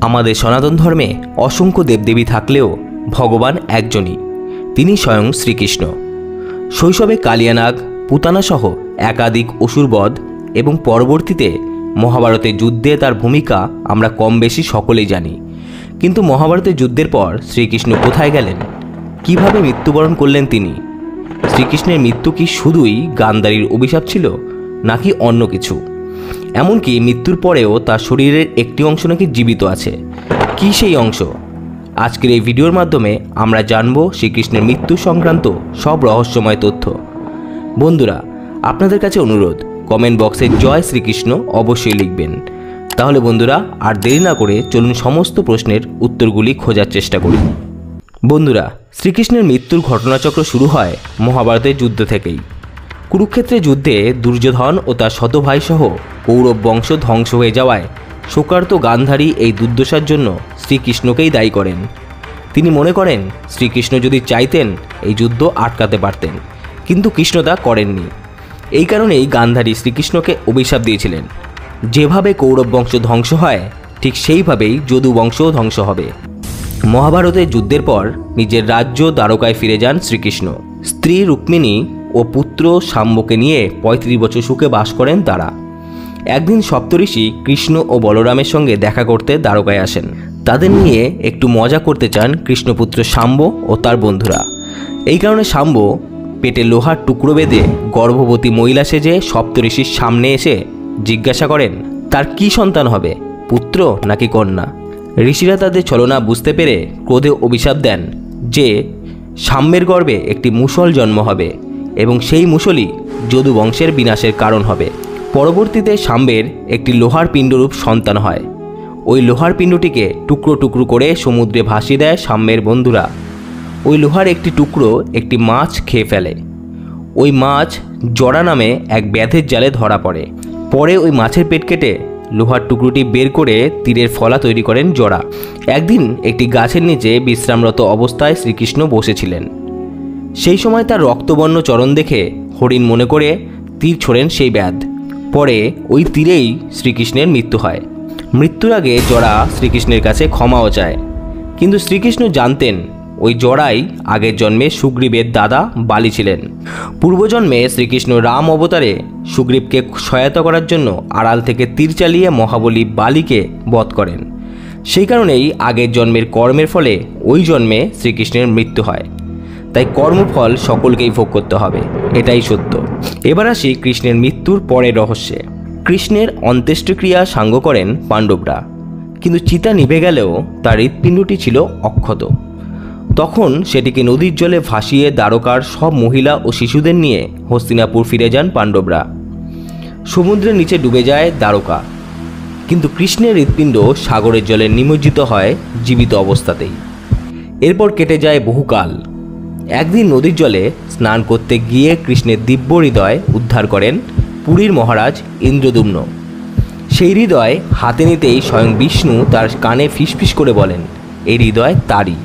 আমাদের সনাতন ধর্মে অসংখ্য দেবদেবী থাকলেও ভগবান একজনই, তিনি স্বয়ং শ্রীকৃষ্ণ। শৈশবে কালিয়ানাগ, পুতানাসহ একাধিক অসুরবধ এবং পরবর্তীতে মহাভারতের যুদ্ধে তার ভূমিকা আমরা কম বেশি সকলেই জানি। কিন্তু মহাভারতের যুদ্ধের পর শ্রীকৃষ্ণ কোথায় গেলেন, কিভাবে মৃত্যুবরণ করলেন তিনি? শ্রীকৃষ্ণের মৃত্যু কি শুধুই গান্ধারীর অভিশাপ ছিল নাকি অন্য কিছু? এমনকি মৃত্যুর পরেও তার শরীরের একটি অংশ নাকি জীবিত আছে। কি সেই অংশ? আজকের এই ভিডিওর মাধ্যমে আমরা জানব শ্রীকৃষ্ণের মৃত্যু সংক্রান্ত সব রহস্যময় তথ্য। বন্ধুরা, আপনাদের কাছে অনুরোধ, কমেন্ট বক্সে জয় শ্রীকৃষ্ণ অবশ্যই লিখবেন। তাহলে বন্ধুরা, আর দেরি না করে চলুন সমস্ত প্রশ্নের উত্তরগুলি খোঁজার চেষ্টা করি। বন্ধুরা, শ্রীকৃষ্ণের মৃত্যুর ঘটনাচক্র শুরু হয় মহাভারতের যুদ্ধ থেকেই। কুরুক্ষেত্রের যুদ্ধে দুর্যোধন ও তার শত ভাইসহ কৌরব বংশ ধ্বংস হয়ে যাওয়ায় শোকার্ত গান্ধারী এই দুর্দশার জন্য শ্রীকৃষ্ণকেই দায়ী করেন। তিনি মনে করেন শ্রীকৃষ্ণ যদি চাইতেন এই যুদ্ধ আটকাতে পারতেন, কিন্তু কৃষ্ণ তা করেননি। এই কারণেই গান্ধারী শ্রীকৃষ্ণকে অভিশাপ দিয়েছিলেন, যেভাবে কৌরব বংশ ধ্বংস হয় ঠিক সেইভাবেই যদু বংশও ধ্বংস হবে। মহাভারতের যুদ্ধের পর নিজের রাজ্য দ্বারকায় ফিরে যান শ্রীকৃষ্ণ। স্ত্রী রুক্মিণী ও পুত্র শাম্বকে নিয়ে 35 বছর সুখে বাস করেন তারা। একদিন সপ্তঋষি কৃষ্ণ ও বলরামের সঙ্গে দেখা করতে দ্বারকায় আসেন। তাদের নিয়ে একটু মজা করতে চান কৃষ্ণপুত্র শাম্ব ও তার বন্ধুরা। এই কারণে শাম্ব পেটে লোহার টুকরো বেঁধে গর্ভবতী মহিলা সেজে সপ্তঋষির সামনে এসে জিজ্ঞাসা করেন তার কি সন্তান হবে, পুত্র নাকি কন্যা। ঋষিরা তাদের ছলনা বুঝতে পেরে ক্রোধে অভিশাপ দেন যে শাম্বের গর্ভে একটি মুষল জন্ম হবে এবং সেই মুষলই যদু বংশের বিনাশের কারণ হবে। পরবর্তীতে শাম্বের একটি লোহার পিণ্ডরূপ সন্তান হয়। ওই লোহার পিণ্ডটিকে টুকরো টুকরো করে সমুদ্রে ভাসিয়ে দেয় শাম্বের বন্ধুরা। ওই লোহার একটি টুকরো একটি মাছ খেয়ে ফেলে। ওই মাছ জড়া নামে এক ব্যাধের জালে ধরা পড়ে। পরে ওই মাছের পেট কেটে লোহার টুকরোটি বের করে তীরের ফলা তৈরি করেন জড়া। একদিন একটি গাছের নিচে বিশ্রামরত অবস্থায় শ্রীকৃষ্ণ বসেছিলেন। সেই সময় তার রক্তবর্ণ চরণ দেখে হরিণ মনে করে তীর ছোড়েন সেই ব্যাধ। পরে ওই তীরেই শ্রীকৃষ্ণের মৃত্যু হয়। মৃত্যুর আগে জড়া শ্রীকৃষ্ণের কাছে ক্ষমাও চায়, কিন্তু শ্রীকৃষ্ণ জানতেন ওই জড়াই আগের জন্মে সুগ্রীবের দাদা বালি ছিলেন। পূর্বজন্মে শ্রীকৃষ্ণ রাম অবতারে সুগ্রীবকে সহায়তা করার জন্য আড়াল থেকে তীর চালিয়ে মহাবলী বালিকে বধ করেন। সেই কারণেই আগের জন্মের কর্মের ফলে ওই জন্মে শ্রীকৃষ্ণের মৃত্যু হয়। তাই কর্মফল সকলকেই ভোগ করতে হবে, এটাই সত্য। এবার আসি কৃষ্ণের মৃত্যুর পরের রহস্যে। কৃষ্ণের অন্ত্যেষ্টিক্রিয়া সাঙ্গ করেন পাণ্ডবরা, কিন্তু চিতা নিভে গেলেও তার হৃৎপিণ্ডটি ছিল অক্ষত। তখন সেটিকে নদীর জলে ভাসিয়ে দ্বারকার সব মহিলা ও শিশুদের নিয়ে হস্তিনাপুর ফিরে যান পাণ্ডবরা। সমুদ্রের নিচে ডুবে যায় দ্বারকা, কিন্তু কৃষ্ণের হৃৎপিণ্ড সাগরের জলে নিমজ্জিত হয় জীবিত অবস্থাতেই। এরপর কেটে যায় বহুকাল। একদিন নদীর জলে স্নান করতে গিয়ে কৃষ্ণের দিব্য হৃদয় উদ্ধার করেন পুরীর মহারাজ ইন্দ্রদ্যুম্ন। সেই হৃদয় হাতে নিতেই স্বয়ং বিষ্ণু তার কানে ফিসফিস করে বলেন এই হৃদয় তারই।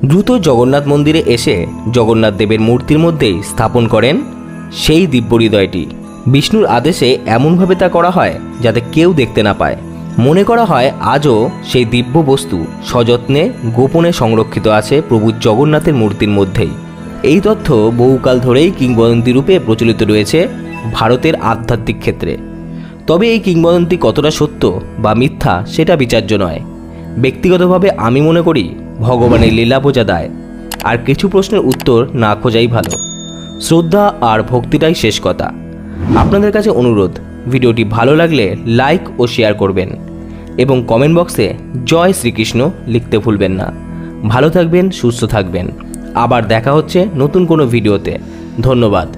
দ্রুত জগন্নাথ মন্দিরে এসে জগন্নাথ দেবের মূর্তির মধ্যেই স্থাপন করেন সেই দিব্য হৃদয়টি। বিষ্ণুর আদেশে এমনভাবে তা করা হয় যাতে কেউ দেখতে না পায়। মনে করা হয় আজও সেই দিব্য বস্তু সযত্নে গোপনে সংরক্ষিত আছে প্রভু জগন্নাথের মূর্তির মধ্যেই। এই তথ্য বহুকাল ধরেই কিংবদন্তি রূপে প্রচলিত রয়েছে ভারতের আধ্যাত্মিক ক্ষেত্রে। তবে এই কিংবদন্তি কতটা সত্য বা মিথ্যা সেটা বিচার্য নয়। ব্যক্তিগতভাবে আমি মনে করি ভগবানের লীলা বোঝা দায়, আর কিছু প্রশ্নের উত্তর না খোঁজাই ভালো। শ্রদ্ধা আর ভক্তিটাই শেষ কথা। আপনাদের কাছে অনুরোধ, ভিডিওটি ভালো লাগলে লাইক ও শেয়ার করবেন এবং কমেন্ট বক্সে জয় শ্রীকৃষ্ণ লিখতে ভুলবেন না। ভালো থাকবেন, সুস্থ থাকবেন। আবার দেখা হচ্ছে নতুন কোনো ভিডিওতে। ধন্যবাদ।